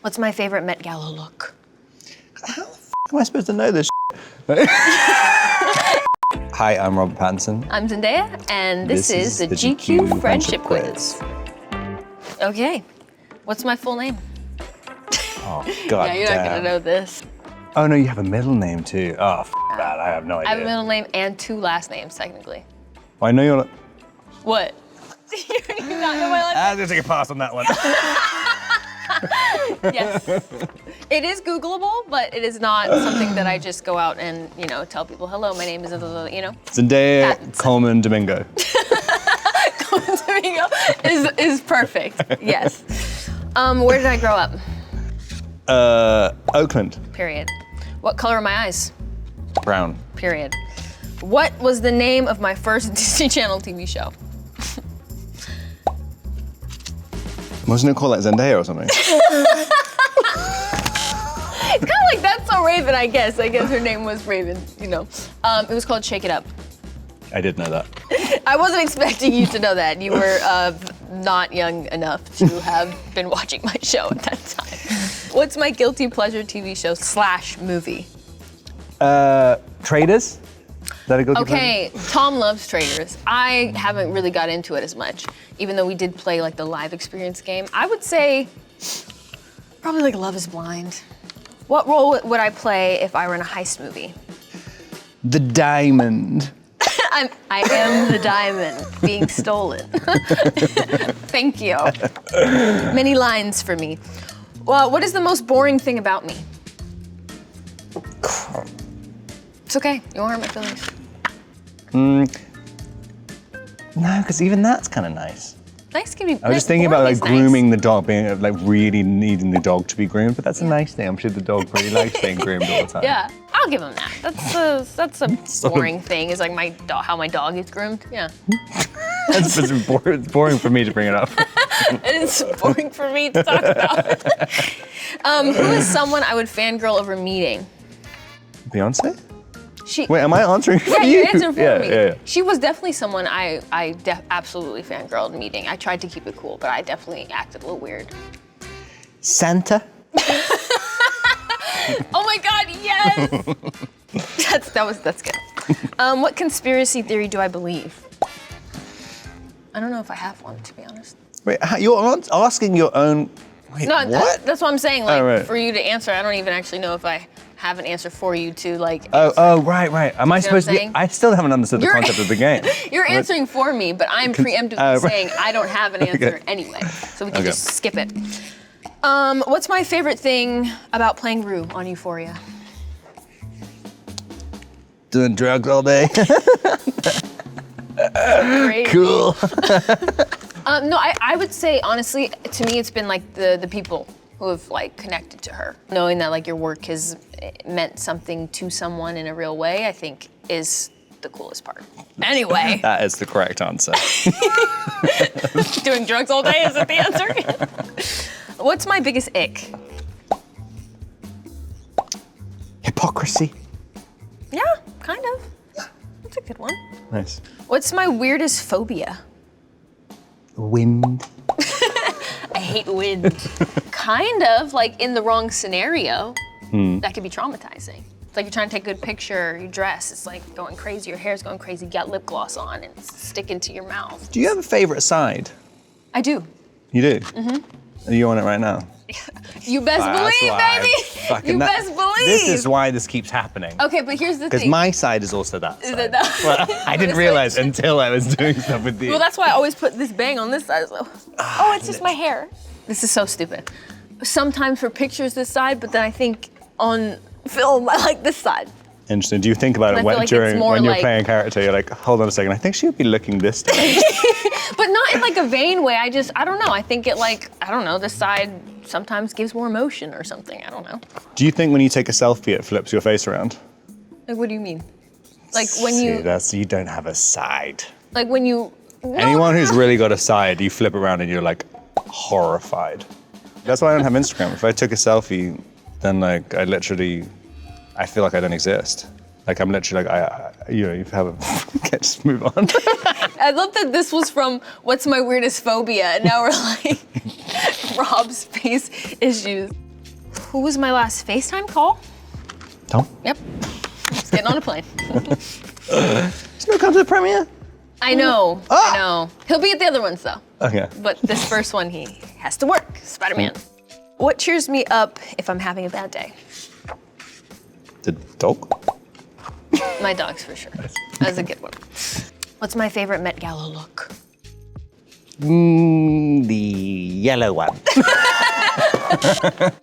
What's my favorite Met Gala look? How the f*** am I supposed to know this shit? Hi, I'm Robert Pattinson. I'm Zendaya, and this is the GQ Friendship Quiz. Okay, what's my full name? Oh, God Yeah, you're not gonna know this. Oh no, you have a middle name too. Oh, f that, I have no idea. I have a middle name and 2 last names, technically. Well, I know you're not... What? You do not know my last name? I'm gonna take a pass on that one. Yes. It is Googleable, but it is not something that I just go out and, tell people, hello, my name is, Zendaya Coleman Domingo. Coleman Domingo is perfect, yes. Where did I grow up? Oakland. Period. What color are my eyes? Brown. Period. What was the name of my first Disney Channel TV show? Wasn't it called like Zendaya or something? It's kind of like That's So Raven, I guess. I guess her name was Raven, It was called Shake It Up. I did know that. I wasn't expecting you to know that. You were not young enough to have been watching my show at that time. What's my guilty pleasure TV show / movie? Traders? Is that a guilty Okay, Tom loves Traders. I haven't really got into it as much, even though we did play like the live experience game. I would say probably like Love is Blind. What role would I play if I were in a heist movie? The Diamond. I am the diamond being stolen. Thank you. Many lines for me. Well, what is the most boring thing about me? It's okay, you won't hurt my feelings. No, because even that's kind of nice. Nice can be. I was just thinking about like grooming the dog, being like really needing the dog to be groomed, but that's a nice thing. I'm sure the dog really likes being groomed all the time. Yeah, I'll give him that. That's a boring thing. Is like how my dog is groomed. Yeah. It's boring for me to bring it up. It's boring for me to talk about. Who is someone I would fangirl over meeting? Beyonce? Wait, am I answering for you? you? Yeah, you're answering for me. Yeah. She was definitely someone I absolutely fangirled meeting. I tried to keep it cool, but I definitely acted a little weird. Santa? Oh my God, yes! That's good. What conspiracy theory do I believe? I don't know if I have one, to be honest. Wait, you're asking your own... Wait, no, what? That's what I'm saying. Like, right. For you to answer, I don't even actually know if I have an answer for you to like. Oh, right. Am I supposed to be? I still haven't understood the concept of the game. You're answering for me, but I'm preemptively saying I don't have an answer anyway, so we can just skip it. What's my favorite thing about playing Rue on Euphoria? Doing drugs all day. Great. Cool. No, I would say honestly, to me, it's been like the people who have like connected to her. Knowing that like your work has meant something to someone in a real way, I think is the coolest part. Anyway. That is the correct answer. Doing drugs all day, is it the answer? What's my biggest ick? Hypocrisy. Yeah, kind of. That's a good one. Nice. What's my weirdest phobia? Wind. I hate wind. Kind of, like in the wrong scenario, that could be traumatizing. It's like you're trying to take a good picture, your dress, it's like going crazy, your hair's going crazy, you got lip gloss on and it's sticking to your mouth. Do you have a favorite side? I do. You do? Mm-hmm. Are you on it right now? You best believe, baby! You best believe! This is why this keeps happening. Okay, but here's the thing. Because my side is also that side. Well, I didn't realize until I was doing stuff with you. Well, that's why I always put this bang on this side. So. Oh, it's just my hair. This is so stupid. Sometimes for pictures this side, but then I think on film I like this side. Interesting. Do you think about it when you're playing a character? You're like, hold on a second. I think she would be looking this way. But not in like a vain way. I don't know. I think it this side sometimes gives more emotion or something. I don't know. Do you think when you take a selfie, it flips your face around? Like, what do you mean? Like when you don't have a side. Like when you. Anyone who's really got a side, you flip around and you're like horrified. That's why I don't have Instagram. If I took a selfie, then like I feel like I don't exist. Like I'm literally like, you have a, just move on. I love that this was from what's my weirdest phobia, and now we're like, Rob's face issues. Who was my last FaceTime call? Tom? Yep. Just getting on a plane. He's gonna come to the premiere? I know. I know. He'll be at the other ones though. Okay. But this first one, he has to work. Spider-Man. What cheers me up if I'm having a bad day? The dog? My dogs for sure. That's a good one. What's my favorite Met Gala look? The yellow one.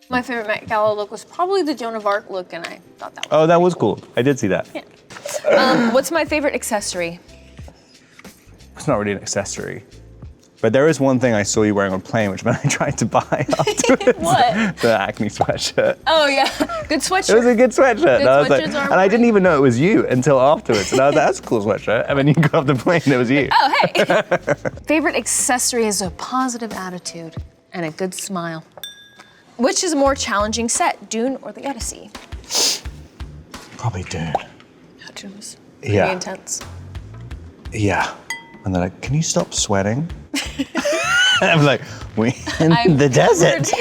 My favorite Met Gala look was probably the Joan of Arc look, and I thought that was Oh, that was cool. I did see that. Yeah. What's my favorite accessory? It's not really an accessory. But there is one thing I saw you wearing on a plane, which I tried to buy afterwards. What? The Acne sweatshirt. Oh yeah, good sweatshirt. It was a good sweatshirt. Good And I was like, sweatshirts are and I didn't even know it was you until afterwards. And I was like, that's a cool sweatshirt. And then you got off the plane and it was you. Oh, hey. Favorite accessory is a positive attitude and a good smile. Which is a more challenging set, Dune or the Odyssey? Probably Dune. Dune was Yeah. pretty intense. Yeah. And they're like, can you stop sweating? And I'm like, we in the desert.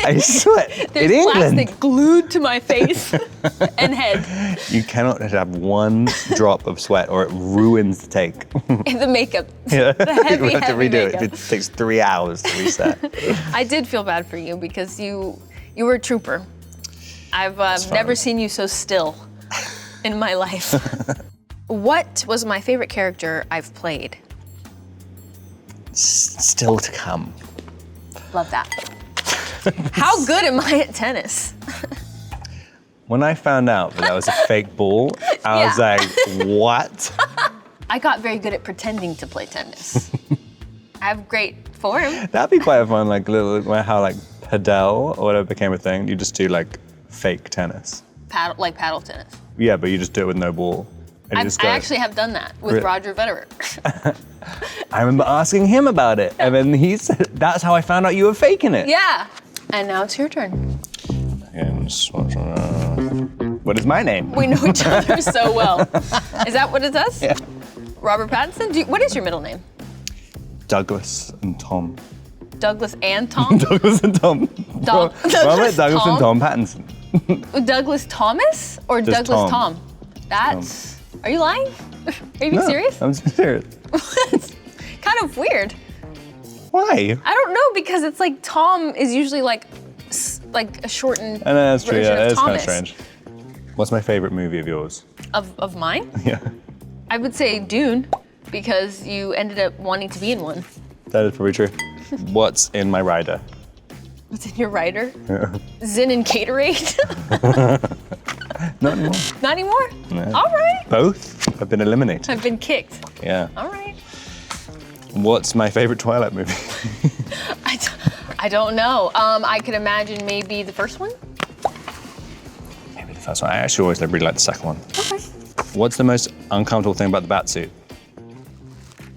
I sweat There's in England. plastic glued to my face and head. You cannot have one drop of sweat or it ruins the take. The makeup. Yeah. The heavy, We have to heavy redo makeup. it. It takes 3 hours to reset. I did feel bad for you because you were a trooper. I've never seen you so still in my life. What was my favorite character I've played? Still to come. Love that. How good am I at tennis? When I found out that was a fake ball, I was like, what? I got very good at pretending to play tennis. I have great form. That'd be quite fun, like little how like padel or whatever became a thing. You just do like fake tennis. Paddle tennis. Yeah, but you just do it with no ball. And you just I go. actually have done that with Really? Roger Federer. I remember asking him about it, and then he said, that's how I found out you were faking it. Yeah. And now it's your turn. What is my name? We know each other so well. Is that what it does? Yeah. Robert Pattinson? What is your middle name? Douglas and Tom. Douglas and Tom? Douglas and Tom. Douglas Robert Douglas and Tom? Tom Pattinson. Douglas Thomas or Just Douglas Tom. Tom? That's. Are you lying? Are you being serious? I'm serious. It's kind of weird. Why? I don't know because it's like Tom is usually like a shortened I know, that's true. version Yeah, of that's kind of Thomas. strange. What's my favorite movie of yours? Of mine? Yeah. I would say Dune because you ended up wanting to be in one. That is probably true. What's in my rider? What's in your rider? Yeah. Zin and Gatorade? Not anymore. Not anymore? No. All right. Both have been eliminated. I've been kicked. Yeah. All right. What's my favorite Twilight movie? I don't know. I could imagine maybe the first one. Maybe the first one. I actually always really like the second one. Okay. What's the most uncomfortable thing about the bat suit?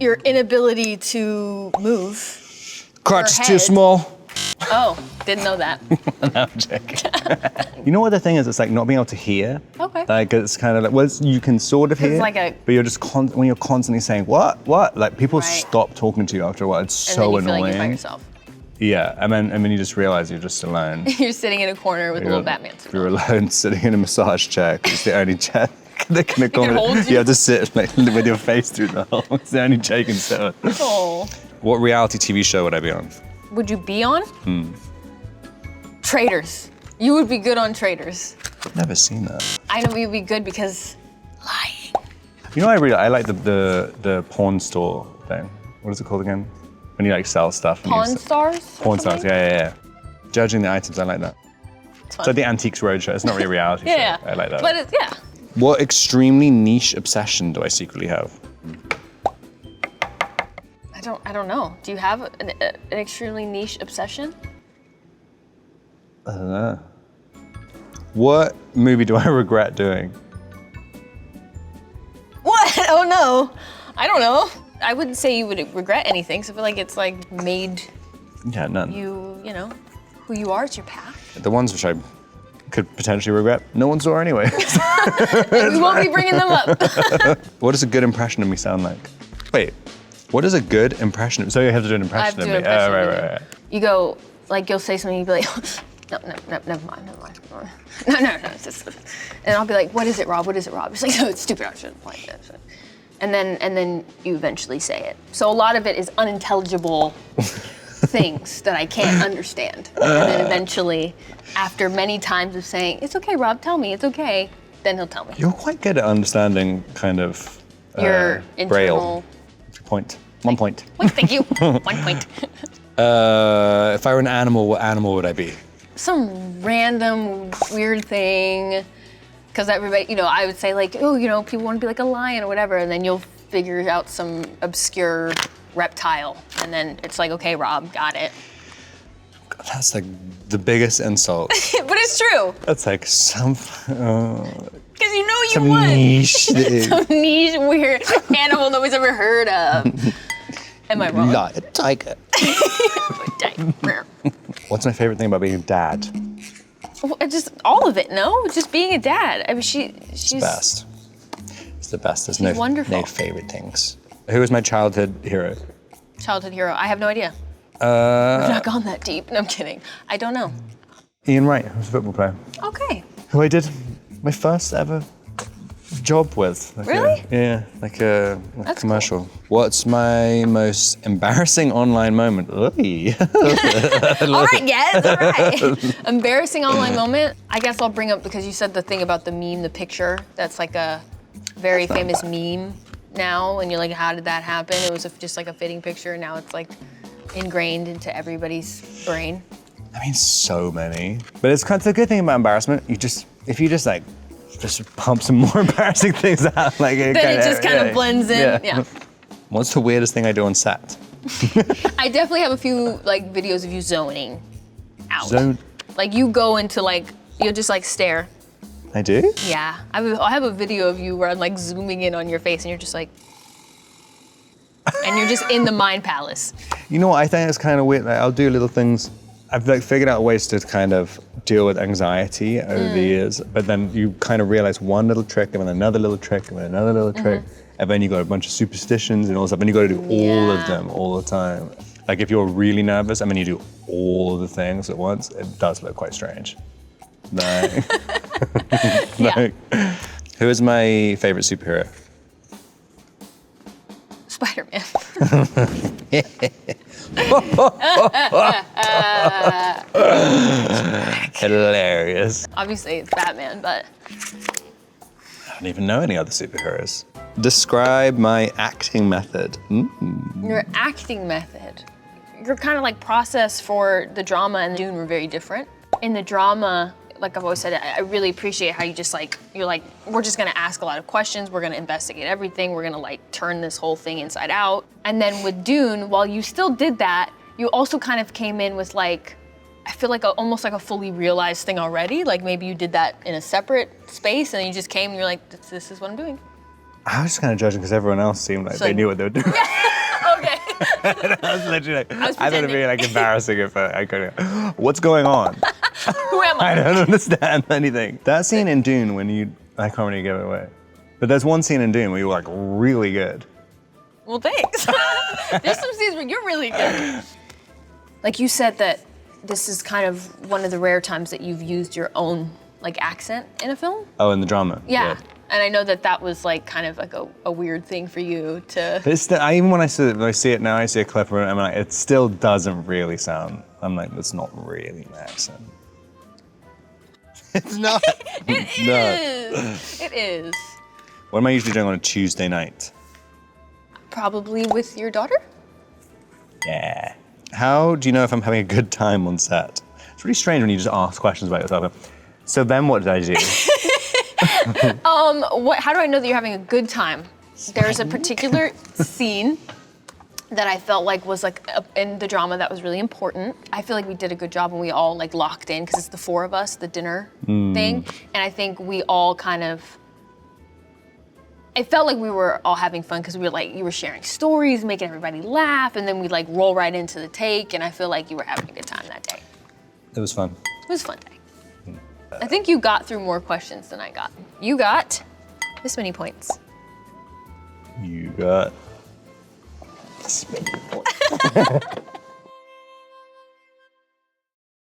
Your inability to move. Crotch is too head. small. Oh, didn't know that. No, I'm joking. You know what the thing is? It's like not being able to hear. Okay. Like it's kind of like, well, you can sort of hear, like a- but you're just when you're constantly saying what, like people Right. stop talking to you after a while. It's And so then you annoying. feel like you're by yourself. Yeah, and then you just realize you're just alone. You're sitting in a corner with a little Batman suit. You're alone sitting in a massage chair 'cause it's the only chair that can accommodate. hold you. You have to sit like with your face through the hole. It's the only chair you can sit on. Oh. What reality TV show would I be on? Would you be on? Traitors. You would be good on Traitors. I've never seen that. I know you'd be good because lying. You know, I like the pawn store thing. What is it called again? When you like sell stuff. and you Pawn sell- Stars? or Pawn stars, something? yeah. Judging the items, I like that. It's So fun. the Antiques Roadshow. It's not really a reality Yeah, show. I like that. But it's, yeah. What extremely niche obsession do I secretly have? I don't know. Do you have an extremely niche obsession? I don't know. What movie do I regret doing? What? Oh no. I don't know. I wouldn't say you would regret anything, so I feel like it's like made Yeah, none. you know, who you are, it's your path. The ones which I could potentially regret, no one saw anyway. We won't be bringing them up. What does a good impression of me sound like? Wait, what is a good impression of? So you have to do an impression I have to of do me. an impression Oh, of you. right. You go, like you'll say something, you'll be like, No, never mind. No. It's just, and I'll be like, what is it, Rob? What is it, Rob? He's like, no, it's stupid. I shouldn't like that. And then you eventually say it. So a lot of it is unintelligible things that I can't understand. And then eventually, after many times of saying, it's okay, Rob, tell me, it's okay, then he'll tell me. You're quite good at understanding kind of Your internal... Braille. 1 point. Wait, thank you. 1 point. If I were an animal, what animal would I be? Some random weird thing. Because everybody, I would say like, people want to be like a lion or whatever, and then you'll figure out some obscure reptile, and then it's like, okay, Rob, got it. That's like the biggest insult. But it's true. That's like some... Because you some would. niche thing. Some niche, weird animal nobody's ever heard of. Am I wrong? Not a tiger. What's my favorite thing about being a dad? Just all of it, no? Just being a dad. I mean, she's the best. It's the best. There's wonderful. No favorite things. Who was my childhood hero? Childhood hero? I have no idea. We've not gone that deep. No, I'm kidding. I don't know. Ian Wright, who's a football player. Okay. Who I did my first ever job with. Really? Like a commercial. Cool. What's my most embarrassing online moment? All right, yes, all right. Embarrassing online moment. I guess I'll bring up, because you said the thing about the meme, the picture. That's like a very famous meme now, and you're like, how did that happen? It was just like a fitting picture, and now it's like ingrained into everybody's brain. I mean, so many. But it's kind of the good thing about embarrassment. If you just pump some more embarrassing things out, like then it just kind of blends in. Yeah. What's the weirdest thing I do on set? I definitely have a few like videos of you zoning out. Like you go into you'll just stare. I do? Yeah. I have a video of you where I'm like zooming in on your face and you're just like, and you're just in the mind palace. You know what, I think it's kind of weird. Like, I'll do little things. I've figured out ways to kind of deal with anxiety over the years, but then you kind of realize one little trick and then another little trick and then another little trick, and then you got a bunch of superstitions and all stuff, and you got to do all of them all the time. Like if you're really nervous, you do all of the things at once, it does look quite strange. Who is my favorite superhero? Spider-Man. Hilarious. Obviously it's Batman, but... I don't even know any other superheroes. Describe my acting method. Your acting method. Your kind of process for the drama and Dune were very different. In the drama, like I've always said, I really appreciate how you just you're like, we're just gonna ask a lot of questions, we're gonna investigate everything, we're gonna turn this whole thing inside out. And then with Dune, while you still did that, you also kind of came in with I feel like almost like a fully realized thing already. Like maybe you did that in a separate space and you just came and you're like, this is what I'm doing. I was just kind of judging because everyone else seemed like they knew what they were doing. Okay. I was literally I thought it'd be embarrassing if I couldn't. What's going on? Who am I? I don't understand anything. That scene in Dune when I can't really give it away. But there's one scene in Dune where you were really good. Well, thanks. There's some scenes where you're really good. Like you said that this is kind of one of the rare times that you've used your own accent in a film. Oh, in the drama? Yeah. And I know that was kind of a weird thing for you to... But it's even when I see it now, I see a clip of it, it still doesn't really sound... I'm like, that's not really my accent. It's not. It is. It is. What am I usually doing on a Tuesday night? Probably with your daughter? Yeah. How do you know if I'm having a good time on set? It's really strange when you just ask questions about yourself. So then what did I do? How do I know that you're having a good time? There's a particular scene that I felt was in the drama that was really important. I feel like we did a good job when we all locked in because it's the four of us, the dinner thing. And I think we all it felt like we were all having fun because we were you were sharing stories, making everybody laugh, and then we roll right into the take, and I feel like you were having a good time that day. It was fun. It was a fun day. I think you got through more questions than I got. You got this many points. You got this many points.